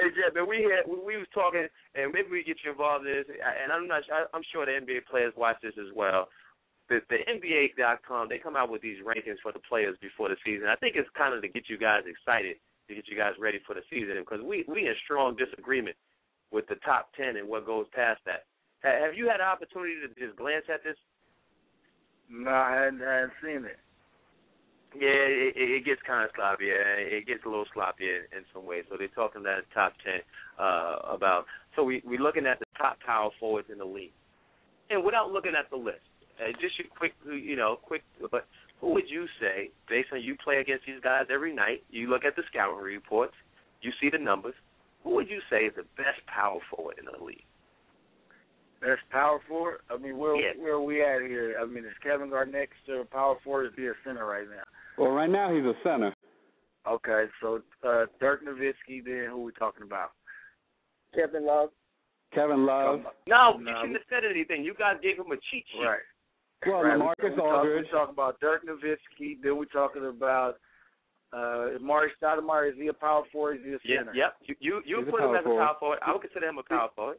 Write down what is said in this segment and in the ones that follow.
Hey, Jeff, man, we was talking, and maybe we get you involved in this, and I'm sure the NBA players watch this as well. The NBA.com, they come out with these rankings for the players before the season. I think it's kind of to get you guys excited, to get you guys ready for the season, because we in strong disagreement with the top 10 and what goes past that. Have you had an opportunity to just glance at this? No, I hadn't seen it. Yeah, it gets kind of sloppy. It gets a little sloppy in some ways. So they're talking about the top 10 about. So we're looking at the top power forwards in the league, and without looking at the list, just your quick. But who would you say, based on you play against these guys every night, you look at the scouting reports, you see the numbers, who would you say is the best power forward in the league? Best power forward? I mean, where are we at here? I mean, is Kevin Garnett still a power forward or is he a center right now? Well, right now he's a center. Okay, so Dirk Nowitzki, then who are we talking about? Kevin Love. No, you shouldn't have said anything. You guys gave him a cheat sheet. Right. Well, right. LaMarcus Aldridge. We're talking about Dirk Nowitzki. Then we're talking about Mari Stoudemire. Is he a power forward? Is he a center? Yep. You put him as a power forward. I would consider him a power forward.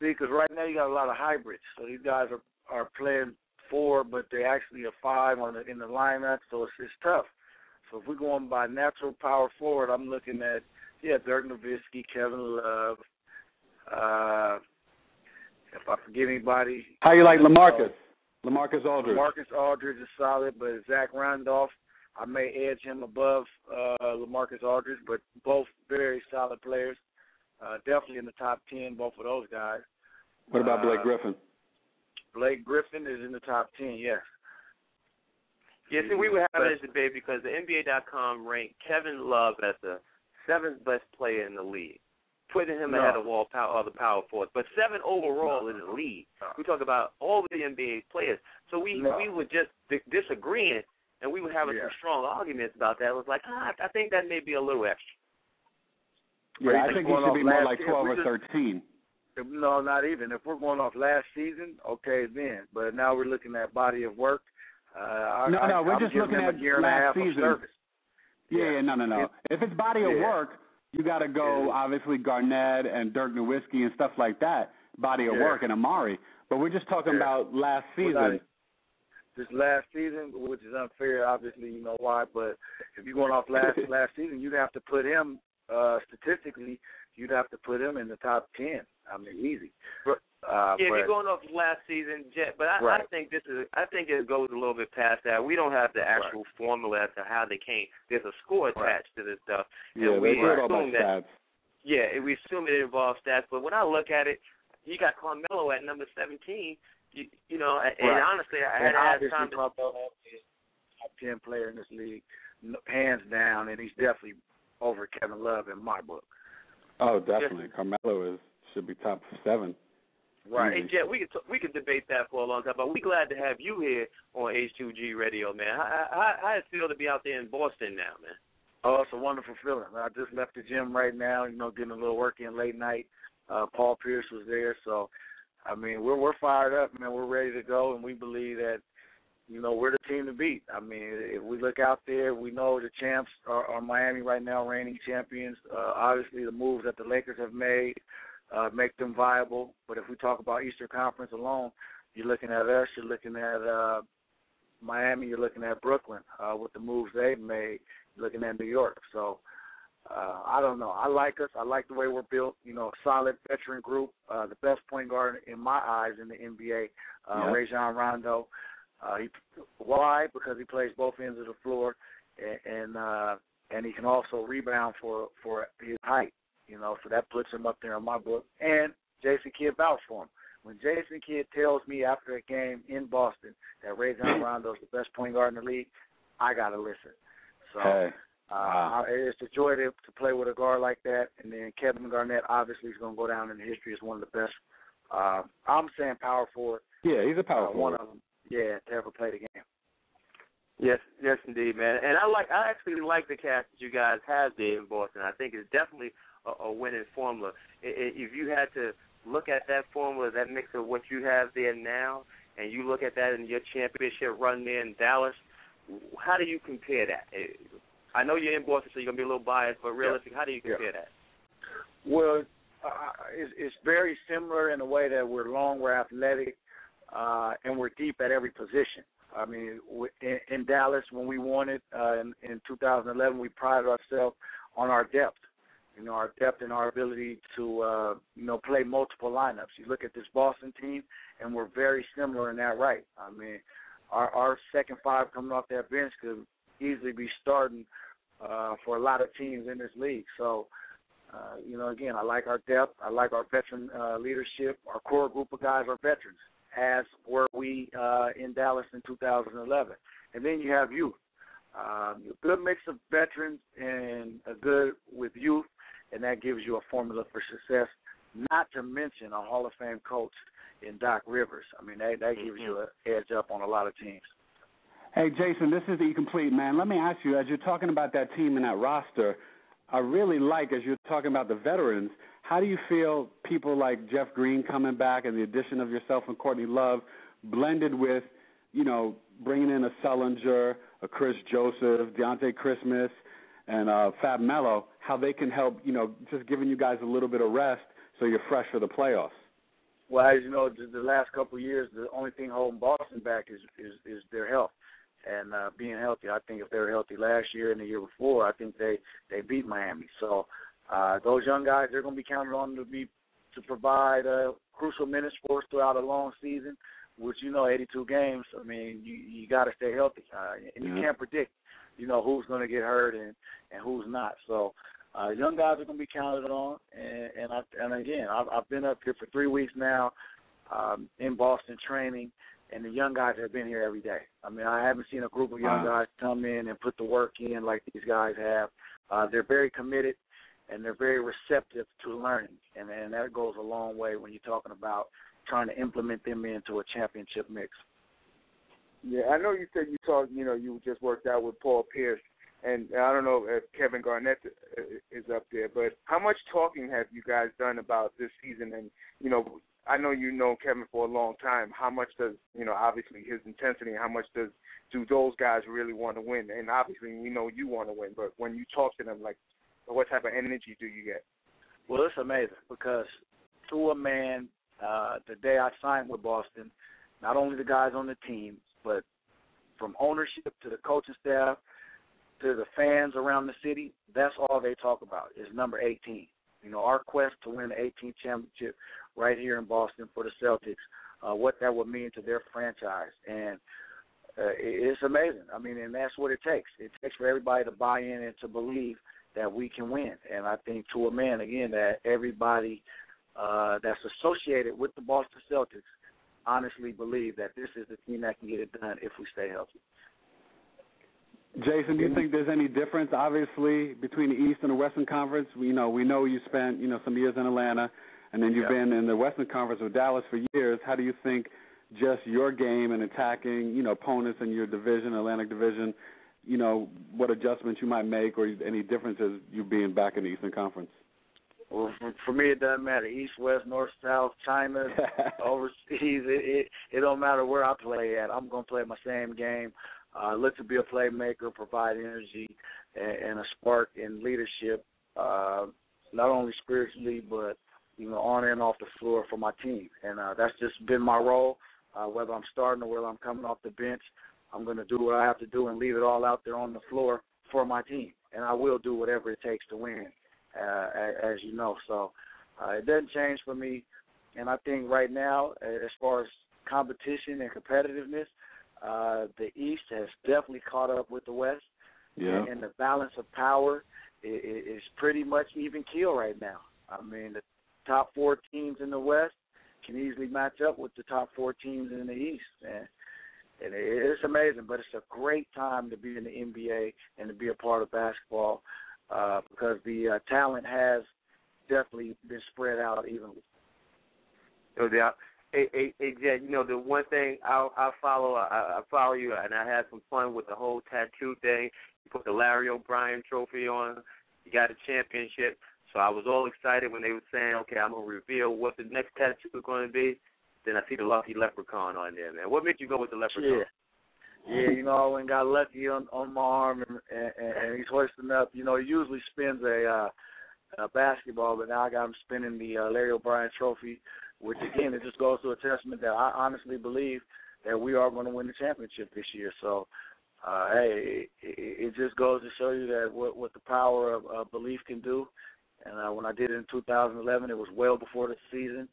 See, because right now you got a lot of hybrids. So these guys are playing 4, but they actually are 5 in the lineup, so it's tough. So if we're going by natural power forward, I'm looking at, Dirk Nowitzki, Kevin Love. If I forget anybody. How you like LaMarcus? LaMarcus Aldridge. LaMarcus Aldridge is solid, but Zach Randolph, I may edge him above LaMarcus Aldridge, but both very solid players. Definitely in the top 10, both of those guys. What about Blake Griffin? Blake Griffin is in the top 10, yes. Yeah, see, we were having this debate because the NBA.com ranked Kevin Love as the 7th best player in the league, putting him ahead of all the power forwards. But 7 overall in the league. We talk about all the NBA players. So we were just disagreeing, and we were having some strong arguments about that. It was like, I think that may be a little extra. Yeah, I think he should be more like 12 or 13. No, not even. If we're going off last seseason, okay then. But now we're looking at body of work. We're just looking at last season. No. If it's body of work, you got to go, obviously, Garnett and Dirk Nowitzki and stuff like that, body of work, and Amari. But we're just talking about last season. This last season, which is unfair, obviously, you know why. But if you're going off last season, you'd have to put him, statistically, you'd have to put him in the top 10. I mean, easy. If you're going off last season, but I think it goes a little bit past that. We don't have the actual formula as to how they came. There's a score attached to this stuff. And we assume that. Yeah, we assume it involves stats. But when I look at it, you got Carmelo at number 17. And honestly, I had time to top 10 player in this league, hands down, and he's definitely over Kevin Love in my book. Oh, definitely. Carmelo should be top 7. Right. Hey, Jet, we could debate that for a long time, but we're glad to have you here on H2G Radio, man. How does it feel to be out there in Boston now, man? Oh, it's a wonderful feeling. I just left the gym right now, getting a little work in late night. Paul Pierce was there, so, I mean, we're fired up, man. We're ready to go, and we believe that, we're the team to beat. I mean, if we look out there, we know the champs are Miami right now, reigning champions. Obviously, the moves that the Lakers have made make them viable. But if we talk about Eastern Conference alone, you're looking at us, you're looking at Miami, you're looking at Brooklyn with the moves they've made, you're looking at New York. So, I don't know. I like us. I like the way we're built, a solid veteran group, the best point guard in my eyes in the NBA, Rajon Rondo. Why? Because he plays both ends of the floor, and he can also rebound for his height. So that puts him up there in my book. And Jason Kidd vouched for him. When Jason Kidd tells me after a game in Boston that Rajon Rondo is the best point guard in the league, I got to listen. So it's a joy to play with a guard like that. And then Kevin Garnett obviously is going to go down in history as one of the best. I'm saying power forward. Yeah, he's a power forward. One of them, to ever play the game. Yes, indeed, man. And I actually like the cast that you guys have there in Boston. I think it's definitely a winning formula. If you had to look at that formula, that mix of what you have there now, and you look at that in your championship run there in Dallas, how do you compare that? I know you're in Boston, so you're going to be a little biased, but realistically, how do you compare that? Well, it's very similar in the way that we're long, we're athletic, and we're deep at every position. I mean, in Dallas, when we won it in 2011, we prided ourselves on our depth. Our depth and our ability to, play multiple lineups. You look at this Boston team, and we're very similar in that right. I mean, our second five coming off that bench could easily be starting for a lot of teams in this league. So, again, I like our depth. I like our veteran leadership. Our core group of guys are veterans, as were we in Dallas in 2011. And then you have youth. A good mix of veterans and a good with youth, and that gives you a formula for success, not to mention a Hall of Fame coach in Doc Rivers. I mean, that gives you an edge up on a lot of teams. Hey, Jason, this is the Complete, man. Let me ask you, as you're talking about that team and that roster, I really like, as you're talking about the veterans, how do you feel people like Jeff Green coming back and the addition of yourself and Courtney Love blended with, bringing in a Sullinger, a Chris Joseph, Deontay Christmas, and Fab Melo, how they can help, just giving you guys a little bit of rest so you're fresh for the playoffs? Well, as you know, the last couple of years, the only thing holding Boston back is their health and being healthy. I think if they were healthy last year and the year before, I think they beat Miami. So those young guys, they're going to be counted on to provide crucial minutes for us throughout a long season, which, 82 games. I mean, you got to stay healthy, and you can't predict, who's going to get hurt and who's not. So young guys are going to be counted on, and again, I've been up here for 3 weeks now in Boston training, and the young guys have been here every day. I mean, I haven't seen a group of young guys come in and put the work in like these guys have. They're very committed, and they're very receptive to learning, and that goes a long way when you're talking about trying to implement them into a championship mix. Yeah, I know you said you just worked out with Paul Pierce, and I don't know if Kevin Garnett is up there, but how much talking have you guys done about this season? And, I know you know Kevin for a long time. How much does, obviously his intensity, and how much do those guys really want to win? And obviously we know you want to win, but when you talk to them, like, what type of energy do you get? Well, it's amazing because to a man, the day I signed with Boston, not only the guys on the team, but from ownership to the coaching staff to the fans around the city, that's all they talk about is number 18. Our quest to win the 18th championship right here in Boston for the Celtics, what that would mean to their franchise. And it's amazing. I mean, and that's what it takes. It takes for everybody to buy in and to believe that we can win. And I think to a man, again, that everybody that's associated with the Boston Celtics honestly believe that this is the team that can get it done if we stay healthy. Jason, do you think there's any difference, obviously, between the East and the Western Conference? We know you spent, some years in Atlanta, and then you've been in the Western Conference with Dallas for years. How do you think just your game and attacking, opponents in your division, Atlantic Division, what adjustments you might make or any differences you being back in the Eastern Conference? Well, for me, it doesn't matter. East, West, North, South, China, overseas. It don't matter where I play at. I'm going to play my same game. Look to be a playmaker, provide energy and a spark in leadership, not only spiritually but on and off the floor for my team. And that's just been my role. Whether I'm starting or whether I'm coming off the bench, I'm going to do what I have to do and leave it all out there on the floor for my team. And I will do whatever it takes to win, as you know. So it doesn't change for me. And I think right now, as far as competition and competitiveness, the East has definitely caught up with the West. Yeah. And the balance of power is pretty much even keel right now. I mean, the top four teams in the West can easily match up with the top four teams in the East. And it's amazing, but it's a great time to be in the NBA and to be a part of basketball because the talent has definitely been spread out evenly. No doubt. Hey, Jed, the one thing I follow you, and I had some fun with the whole tattoo thing. You put the Larry O'Brien trophy on. You got a championship. So I was all excited when they were saying, okay, I'm going to reveal what the next tattoo is going to be. Then I see the lucky leprechaun on there, man. What made you go with the leprechaun? Yeah, I went and got lucky on my arm, and he's hoisting up. He usually spins a basketball, but now I got him spinning the Larry O'Brien Trophy, which, again, it just goes to a testament that I honestly believe that we are going to win the championship this year. So, hey, it just goes to show you that what the power of belief can do. And when I did it in 2011, it was well before the season,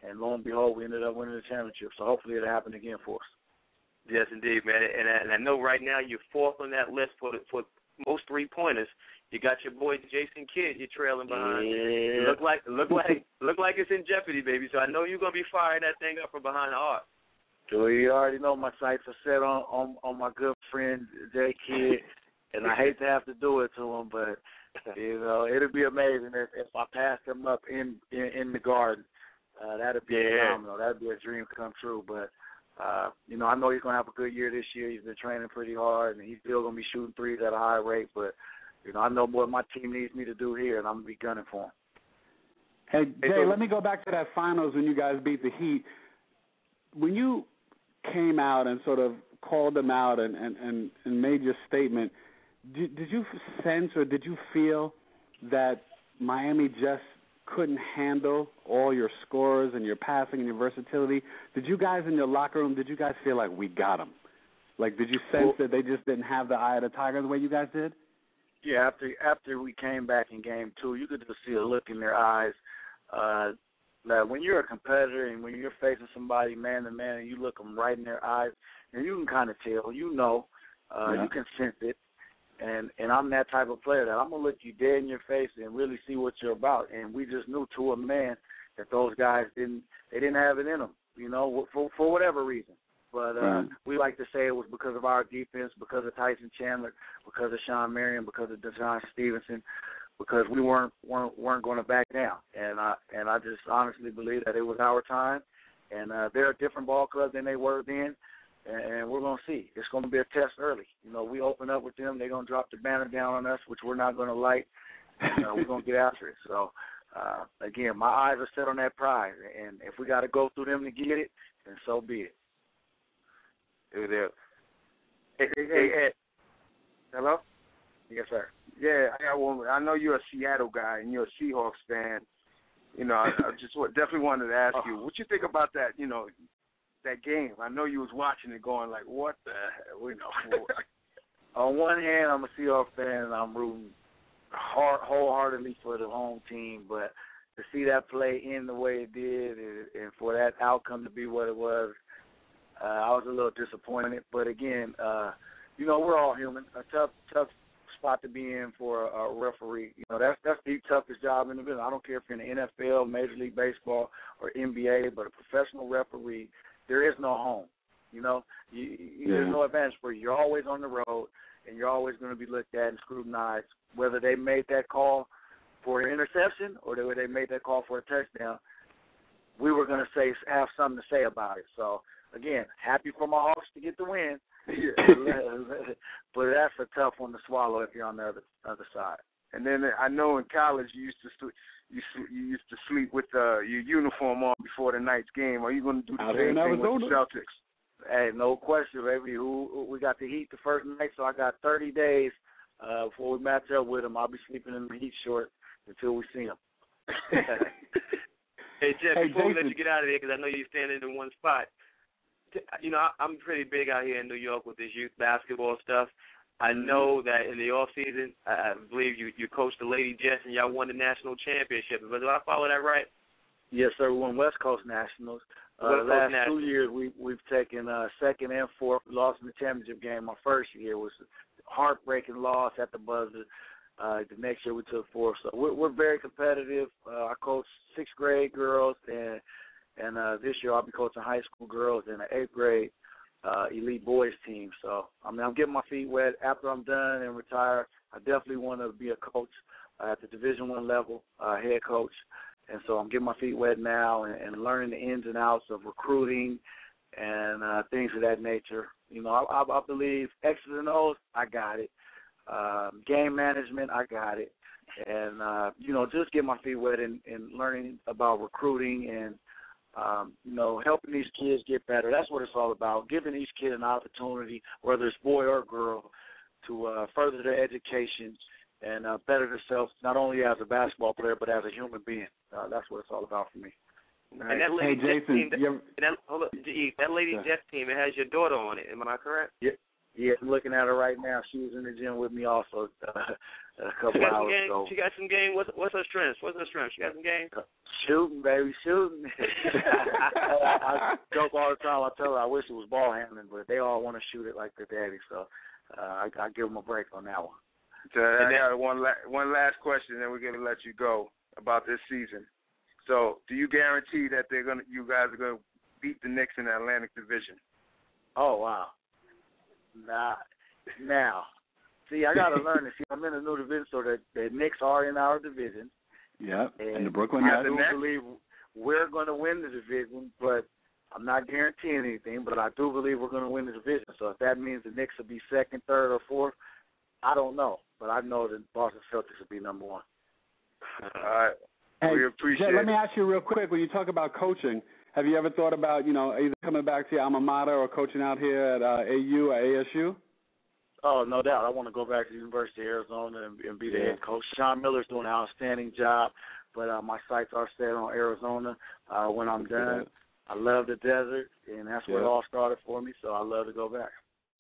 and lo and behold, we ended up winning the championship. So hopefully it'll happen again for us. Yes, indeed, man. And I know right now you're fourth on that list for most three-pointers. You got your boy Jason Kidd you're trailing behind. Yeah. Look like it's in jeopardy, baby. So I know you're gonna be firing that thing up from behind the arc. So you already know my sights are set on my good friend Jay Kidd, and I hate to have to do it to him, but it'd be amazing if I passed him up in the Garden. That'd be phenomenal. That'd be a dream come true. But I know he's gonna have a good year this year. He's been training pretty hard, and he's still gonna be shooting threes at a high rate. But I know what my team needs me to do here, and I'm gonna be gunning for him. Hey Jay, let me go back to that finals when you guys beat the Heat. When you came out and sort of called them out and made your statement, did you sense or did you feel that Miami just couldn't handle all your scores and your passing and your versatility? Did you guys in your locker room, did you guys feel like we got them? Like, did you sense that they just didn't have the eye of the tiger the way you guys did? Yeah, after we came back in Game 2, you could just see a look in their eyes. That when you're a competitor and when you're facing somebody man to man and you look them right in their eyes, and you can kind of tell, you can sense it. And I'm that type of player that I'm going to look you dead in your face and really see what you're about. And we just knew to a man that those guys didn't have it in them, for whatever reason. But we like to say it was because of our defense, because of Tyson Chandler, because of Sean Marion, because of DeJohn Stevenson, because we weren't going to back down. And I just honestly believe that it was our time. And they're a different ball club than they were then. And we're going to see. It's going to be a test early. We open up with them. They're going to drop the banner down on us, which we're not going to like. We're going to get after it. So, again, my eyes are set on that prize. And if we got to go through them to get it, then so be it. Hey, Ed. Hello? Yes, sir. Yeah, I got one. I know you're a Seattle guy and you're a Seahawks fan. I just definitely wanted to ask you, what you think about that, that game? I know you was watching it going like, what the hell? On one hand, I'm a Seahawks fan and I'm rooting wholeheartedly for the home team, but to see that play end the way it did and for that outcome to be what it was, I was a little disappointed. But again, we're all human. A tough spot to be in for a referee. That's the toughest job in the business. I don't care if you're in the NFL, Major League Baseball, or NBA, but a professional referee, there is no home. There's no advantage for you. You're always on the road, and you're always going to be looked at and scrutinized. Whether they made that call for an interception or whether they made that call for a touchdown, we were going to have something to say about it. So, again, happy for my Hawks to get the win. But that's a tough one to swallow if you're on the other side. And then I know in college you used to sleep with your uniform on before the night's game. Are you going to do the same thing with the Celtics? Hey, no question, baby. We got the Heat the first night, so I got 30 days before we match up with them. I'll be sleeping in the Heat short until we see them. Hey, Jeff, before we let you get out of there, because I know you're standing in one spot, I'm pretty big out here in New York with this youth basketball stuff. I know that in the off season, I believe you coached the Lady Jets and y'all won the national championship. But do I follow that right? Yes, sir. We won West Coast Nationals. The last 2 years, we've taken second and fourth. We lost in the championship game. My first year was a heartbreaking loss at the buzzer. The next year we took fourth. So we're very competitive. I coach sixth grade girls, and this year I'll be coaching high school girls and an eighth grade elite boys team. So, I'm getting my feet wet. After I'm done and retire, I definitely want to be a coach at the Division I level, head coach. And so I'm getting my feet wet now and learning the ins and outs of recruiting and things of that nature. I believe X's and O's, I got it. Game management, I got it. And, just get my feet wet and learning about recruiting and, helping these kids get better. That's what it's all about, giving each kid an opportunity, whether it's boy or girl, to further their education and better themselves not only as a basketball player but as a human being. That's what it's all about for me. And that Lady Jeff team, that Lady Jeff team, it has your daughter on it. Am I correct? Yeah, I'm looking at her right now. She was in the gym with me also a couple hours ago. She got some game. What's her strength? She got some game? Shooting, baby, shooting. I joke all the time. I tell her I wish it was ball handling, but they all want to shoot it like their daddy, so I give them a break on that one. So I got one last question, then we're going to let you go about this season. So, do you guarantee that you guys are going to beat the Knicks in the Atlantic Division? Oh, wow. Now, see, I got to learn this. See, I'm in a new division, so the Knicks are in our division. Yeah, and the Brooklyn Nets. I do believe we're going to win the division, but I'm not guaranteeing anything, but I do believe we're going to win the division. So if that means the Knicks will be second, third, or fourth, I don't know. But I know that Boston Celtics will be number one. All right. Hey, we appreciate Jay, let me ask you real quick, when you talk about coaching, have you ever thought about, either coming back to your alma mater or coaching out here at AU or ASU? Oh, no doubt. I want to go back to the University of Arizona and be the head coach. Sean Miller's doing an outstanding job, but my sights are set on Arizona when I'm done. I love the desert, and that's where it all started for me, so I love to go back.